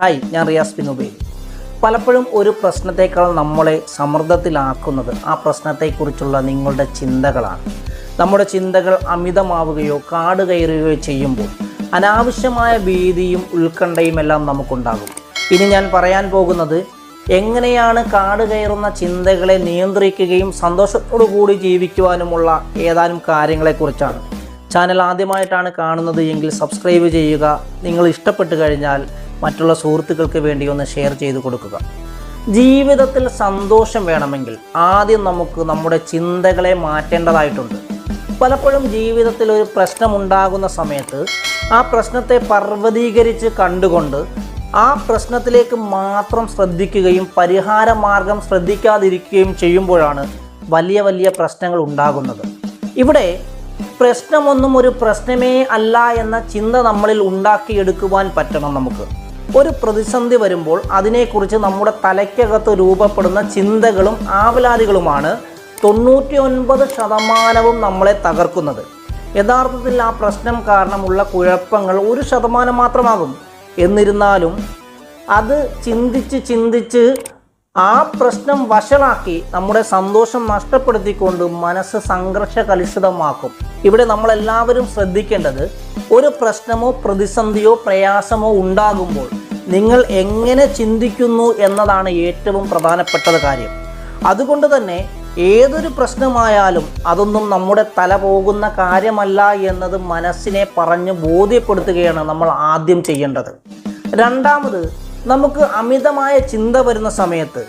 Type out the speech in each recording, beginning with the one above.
Hi, ഞാൻ Riyas bin Ubaid. പലപ്പോഴും ഒരു പ്രശ്നത്തേക്കാൾ നമ്മളെ സമ്മർദ്ദത്തിലാക്കുന്നത് ആ പ്രശ്നത്തെക്കുറിച്ചുള്ള നിങ്ങളുടെ ചിന്തകളാണ്. നമ്മുടെ ചിന്തകൾ അമിതമാവുകയോ കാട് കയറുകയോ ചെയ്യുമ്പോൾ അനാവശ്യമായ ഭീതിയും ഉത്കണ്ഠയും എല്ലാം നമുക്കുണ്ടാകും. ഇനി ഞാൻ പറയാൻ പോകുന്നത് എങ്ങനെയാണ് കാട് കയറുന്ന ചിന്തകളെ നിയന്ത്രിക്കുകയും സന്തോഷത്തോടു കൂടി ജീവിക്കുവാനുമുള്ള ഏതാനും കാര്യങ്ങളെക്കുറിച്ചാണ്. ചാനൽ ആദ്യമായിട്ടാണ് കാണുന്നത് എങ്കിൽ സബ്സ്ക്രൈബ് ചെയ്യുക. നിങ്ങൾ ഇഷ്ടപ്പെട്ടു കഴിഞ്ഞാൽ മറ്റുള്ള സുഹൃത്തുക്കൾക്ക് വേണ്ടി ഒന്ന് ഷെയർ ചെയ്ത് കൊടുക്കുക. ജീവിതത്തിൽ സന്തോഷം വേണമെങ്കിൽ ആദ്യം നമുക്ക് നമ്മുടെ ചിന്തകളെ മാറ്റേണ്ടതായിട്ടുണ്ട്. പലപ്പോഴും ജീവിതത്തിൽ ഒരു പ്രശ്നമുണ്ടാകുന്ന സമയത്ത് ആ പ്രശ്നത്തെ പർവ്വതീകരിച്ച് കണ്ടുകൊണ്ട് ആ പ്രശ്നത്തിലേക്ക് മാത്രം ശ്രദ്ധിക്കുകയും പരിഹാര മാർഗം ശ്രദ്ധിക്കാതിരിക്കുകയും ചെയ്യുമ്പോഴാണ് വലിയ വലിയ പ്രശ്നങ്ങൾ ഉണ്ടാകുന്നത്. ഇവിടെ പ്രശ്നമൊന്നും ഒരു പ്രശ്നമേ അല്ല എന്ന ചിന്ത നമ്മളിൽ ഉണ്ടാക്കിയെടുക്കുവാൻ പറ്റണം. നമുക്ക് ഒരു പ്രതിസന്ധി വരുമ്പോൾ അതിനെക്കുറിച്ച് നമ്മുടെ തലയ്ക്കകത്ത് രൂപപ്പെടുന്ന ചിന്തകളും ആവലാതികളുമാണ് 99% നമ്മളെ തകർക്കുന്നത്. യഥാർത്ഥത്തിൽ ആ പ്രശ്നം കാരണമുള്ള കുഴപ്പങ്ങൾ 1% മാത്രമാകും. എന്നിരുന്നാലും അത് ചിന്തിച്ച് ആ പ്രശ്നം വഷളാക്കി നമ്മുടെ സന്തോഷം നഷ്ടപ്പെടുത്തിക്കൊണ്ട് മനസ്സ് സംഘർഷകലുഷിതമാക്കും. ഇവിടെ നമ്മളെല്ലാവരും ശ്രദ്ധിക്കേണ്ടത്, ഒരു പ്രശ്നമോ പ്രതിസന്ധിയോ പ്രയാസമോ ഉണ്ടാകുമ്പോൾ നിങ്ങൾ എങ്ങനെ ചിന്തിക്കുന്നു എന്നതാണ് ഏറ്റവും പ്രധാനപ്പെട്ട കാര്യം. അതുകൊണ്ട് തന്നെ ഏതൊരു പ്രശ്നമായാലും അതൊന്നും നമ്മുടെ തല പോകുന്ന കാര്യമല്ല എന്നത് മനസ്സിനെ പറഞ്ഞ് ബോധ്യപ്പെടുത്തുകയാണ് നമ്മൾ ആദ്യം ചെയ്യേണ്ടത്. രണ്ടാമത്, നമുക്ക് അമിതമായ ചിന്ത വരുന്ന സമയത്ത്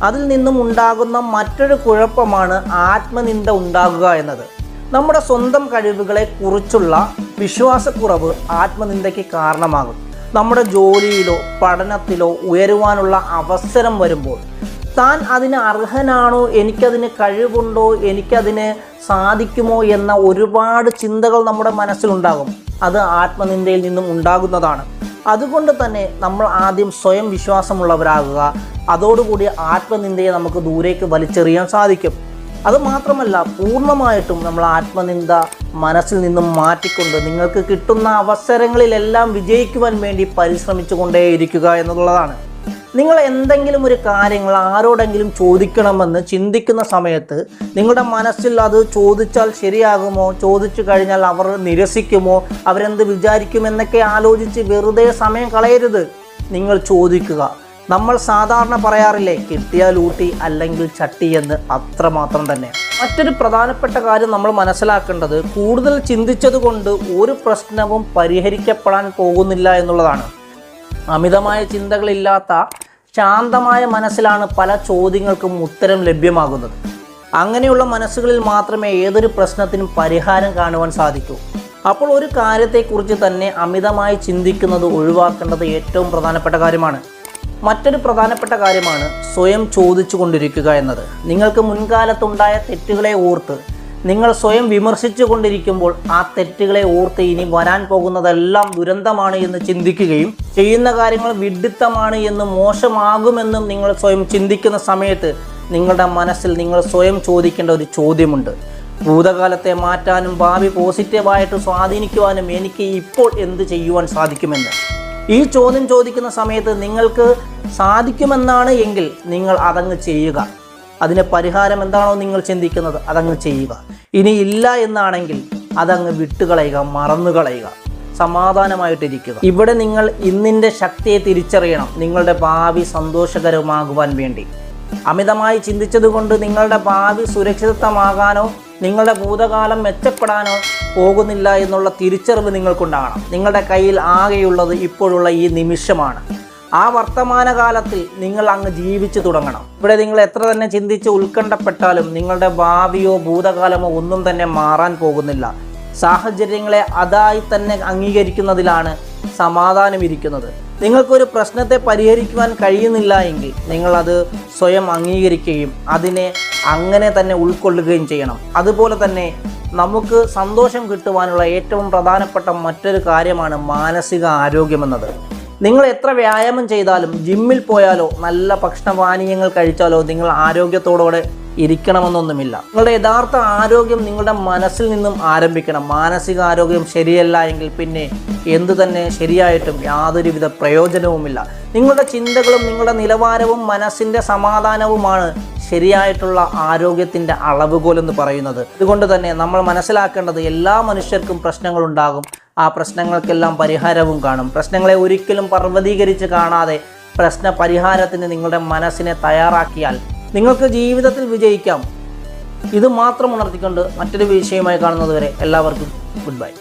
അതിൽ നിന്നും ഉണ്ടാകുന്ന മറ്റൊരു കുഴപ്പമാണ് ആത്മനിന്ദ ഉണ്ടാകുക എന്നത്. നമ്മുടെ സ്വന്തം കഴിവുകളെ കുറിച്ചുള്ള വിശ്വാസക്കുറവ് ആത്മനിന്ദയ്ക്ക് കാരണമാകും. നമ്മുടെ ജോലിയിലോ പഠനത്തിലോ ഉയരുവാനുള്ള അവസരം വരുമ്പോൾ താൻ അതിന് അർഹനാണോ, എനിക്കതിന് കഴിവുണ്ടോ, എനിക്കതിന് സാധിക്കുമോ എന്ന ഒരുപാട് ചിന്തകൾ നമ്മുടെ മനസ്സിലുണ്ടാകും. അത് ആത്മനിന്ദയിൽ നിന്നും ഉണ്ടാകുന്നതാണ്. അതുകൊണ്ട് തന്നെ നമ്മൾ ആദ്യം സ്വയം വിശ്വാസമുള്ളവരാകുക. അതോടുകൂടി ആത്മനിന്ദയെ നമുക്ക് ദൂരേക്ക് വലിച്ചെറിയാൻ സാധിക്കും. അതുമാത്രമല്ല, പൂർണ്ണമായിട്ടും നമ്മൾ ആത്മനിന്ദ മനസ്സിൽ നിന്നും മാറ്റിക്കൊണ്ട് നിങ്ങൾക്ക് കിട്ടുന്ന അവസരങ്ങളിലെല്ലാം വിജയിക്കുവാൻ വേണ്ടി പരിശ്രമിച്ചു കൊണ്ടേയിരിക്കുക എന്നുള്ളതാണ്. നിങ്ങൾ എന്തെങ്കിലും ഒരു കാര്യങ്ങൾ ആരോടെങ്കിലും ചോദിക്കണമെന്ന് ചിന്തിക്കുന്ന സമയത്ത് നിങ്ങളുടെ മനസ്സിൽ അത് ചോദിച്ചാൽ ശരിയാകുമോ, ചോദിച്ചു കഴിഞ്ഞാൽ അവർ നിരസിക്കുമോ, അവരെന്ത് വിചാരിക്കുമെന്നൊക്കെ ആലോചിച്ച് വെറുതെ സമയം കളയരുത്. നിങ്ങൾ ചോദിക്കുക. നമ്മൾ സാധാരണ പറയാറില്ലേ, കിട്ടിയാൽ ഊട്ടി അല്ലെങ്കിൽ ചട്ടി എന്ന്. അത്രമാത്രം തന്നെ. മറ്റൊരു പ്രധാനപ്പെട്ട കാര്യം നമ്മൾ മനസ്സിലാക്കേണ്ടത്, കൂടുതൽ ചിന്തിച്ചത് കൊണ്ട് ഒരു പ്രശ്നവും പരിഹരിക്കപ്പെടാൻ പോകുന്നില്ല എന്നുള്ളതാണ്. അമിതമായ ചിന്തകളില്ലാത്ത ശാന്തമായ മനസ്സിലാണ് പല ചോദ്യങ്ങൾക്കും ഉത്തരം ലഭ്യമാകുന്നത്. അങ്ങനെയുള്ള മനസ്സുകളിൽ മാത്രമേ ഏതൊരു പ്രശ്നത്തിനും പരിഹാരം കാണുവാൻ സാധിക്കൂ. അപ്പോൾ ഒരു കാര്യത്തെക്കുറിച്ച് തന്നെ അമിതമായി ചിന്തിക്കുന്നത് ഒഴിവാക്കേണ്ടത് ഏറ്റവും പ്രധാനപ്പെട്ട കാര്യമാണ്. മറ്റൊരു പ്രധാനപ്പെട്ട കാര്യമാണ് സ്വയം ചോദിച്ചു കൊണ്ടിരിക്കുക എന്നത്. നിങ്ങൾക്ക് മുൻകാലത്തുണ്ടായ തെറ്റുകളെ ഓർത്ത് നിങ്ങൾ സ്വയം വിമർശിച്ചു കൊണ്ടിരിക്കുമ്പോൾ ആ തെറ്റുകളെ ഓർത്ത് ഇനി വരാൻ പോകുന്നതെല്ലാം ദുരന്തമാണ് എന്ന് ചിന്തിക്കുകയും ചെയ്യുന്ന കാര്യങ്ങൾ വിഡ്ഢിത്തമാണ് എന്നും മോശമാകുമെന്നും നിങ്ങൾ സ്വയം ചിന്തിക്കുന്ന സമയത്ത് നിങ്ങളുടെ മനസ്സിൽ നിങ്ങൾ സ്വയം ചോദിക്കേണ്ട ഒരു ചോദ്യമുണ്ട്. ഭൂതകാലത്തെ മാറ്റാനും ഭാവി പോസിറ്റീവായിട്ട് സ്വാധീനിക്കുവാനും എനിക്ക് ഇപ്പോൾ എന്ത് ചെയ്യുവാൻ സാധിക്കുമെന്ന്. ഈ ചോദ്യം ചോദിക്കുന്ന സമയത്ത് നിങ്ങൾക്ക് സാധിക്കുമെന്നാണ് എങ്കിൽ നിങ്ങൾ അതങ്ങ് ചെയ്യുക. അതിന് പരിഹാരം എന്താണോ നിങ്ങൾ ചിന്തിക്കുന്നത് അതങ്ങ് ചെയ്യുക. ഇനി ഇല്ല എന്നാണെങ്കിൽ അതങ്ങ് വിട്ടുകളയുക, മറന്നുകളയുക, സമാധാനമായിട്ടിരിക്കുക. ഇവിടെ നിങ്ങൾ ഇന്നിൻ്റെ ശക്തിയെ തിരിച്ചറിയണം. നിങ്ങളുടെ ഭാവി സന്തോഷകരമാകുവാൻ വേണ്ടി അമിതമായി ചിന്തിച്ചതുകൊണ്ട് നിങ്ങളുടെ ഭാവി സുരക്ഷിതമാകാനോ നിങ്ങളുടെ ഭൂതകാലം മെച്ചപ്പെടാനോ പോകുന്നില്ല എന്നുള്ള തിരിച്ചറിവ് നിങ്ങൾക്കുണ്ടാകണം. നിങ്ങളുടെ കയ്യിൽ ആകെയുള്ളത് ഇപ്പോഴുള്ള ഈ നിമിഷമാണ്. ആ വർത്തമാനകാലത്തിൽ നിങ്ങൾ അങ്ങ് ജീവിച്ചു തുടങ്ങണം. ഇവിടെ നിങ്ങൾ എത്ര തന്നെ ചിന്തിച്ച് ഉത്കണ്ഠപ്പെട്ടാലും നിങ്ങളുടെ ഭാവിയോ ഭൂതകാലമോ ഒന്നും തന്നെ മാറാൻ പോകുന്നില്ല. സാഹചര്യങ്ങളെ അതായി തന്നെ അംഗീകരിക്കുന്നതിലാണ് സമാധാനമിരിക്കുന്നത്. നിങ്ങൾക്കൊരു പ്രശ്നത്തെ പരിഹരിക്കുവാൻ കഴിയുന്നില്ല എങ്കിൽ നിങ്ങളത് സ്വയം അംഗീകരിക്കുകയും അതിനെ അങ്ങനെ തന്നെ ഉൾക്കൊള്ളുകയും ചെയ്യണം. അതുപോലെ തന്നെ നമുക്ക് സന്തോഷം കിട്ടുവാനുള്ള ഏറ്റവും പ്രധാനപ്പെട്ട മറ്റൊരു കാര്യമാണ് മാനസിക ആരോഗ്യമെന്നത്. നിങ്ങൾ എത്ര വ്യായാമം ചെയ്താലും ജിമ്മിൽ പോയാലോ നല്ല ഭക്ഷണപാനീയങ്ങൾ കഴിച്ചാലോ നിങ്ങൾ ആരോഗ്യത്തോടെ ഇരിക്കണമെന്നൊന്നുമില്ല. നിങ്ങളുടെ യഥാർത്ഥ ആരോഗ്യം നിങ്ങളുടെ മനസ്സിൽ നിന്നും ആരംഭിക്കണം. മാനസികാരോഗ്യം ശരിയല്ല എങ്കിൽ പിന്നെ എന്തു തന്നെ ശരിയായിട്ടും യാതൊരുവിധ പ്രയോജനവുമില്ല. നിങ്ങളുടെ ചിന്തകളും നിങ്ങളുടെ നിലവാരവും മനസ്സിൻ്റെ സമാധാനവുമാണ് ശരിയായിട്ടുള്ള ആരോഗ്യത്തിൻ്റെ അളവുകോലെന്ന് പറയുന്നത്. അതുകൊണ്ട് തന്നെ നമ്മൾ മനസ്സിലാക്കേണ്ടത് എല്ലാ മനുഷ്യർക്കും പ്രശ്നങ്ങളുണ്ടാകും. ആ പ്രശ്നങ്ങൾക്കെല്ലാം പരിഹാരവും കാണും. പ്രശ്നങ്ങളെ ഒരിക്കലും പർവ്വതീകരിച്ച് കാണാതെ പ്രശ്ന പരിഹാരത്തിന് നിങ്ങളുടെ മനസ്സിനെ തയ്യാറാക്കിയാൽ നിങ്ങൾക്ക് ജീവിതത്തിൽ വിജയിക്കാം. ഇത് മാത്രം ഉണർത്തിക്കൊണ്ട് മറ്റൊരു വിഷയമായി കാണുന്നതുവരെ എല്ലാവർക്കും ഗുഡ് ബൈ.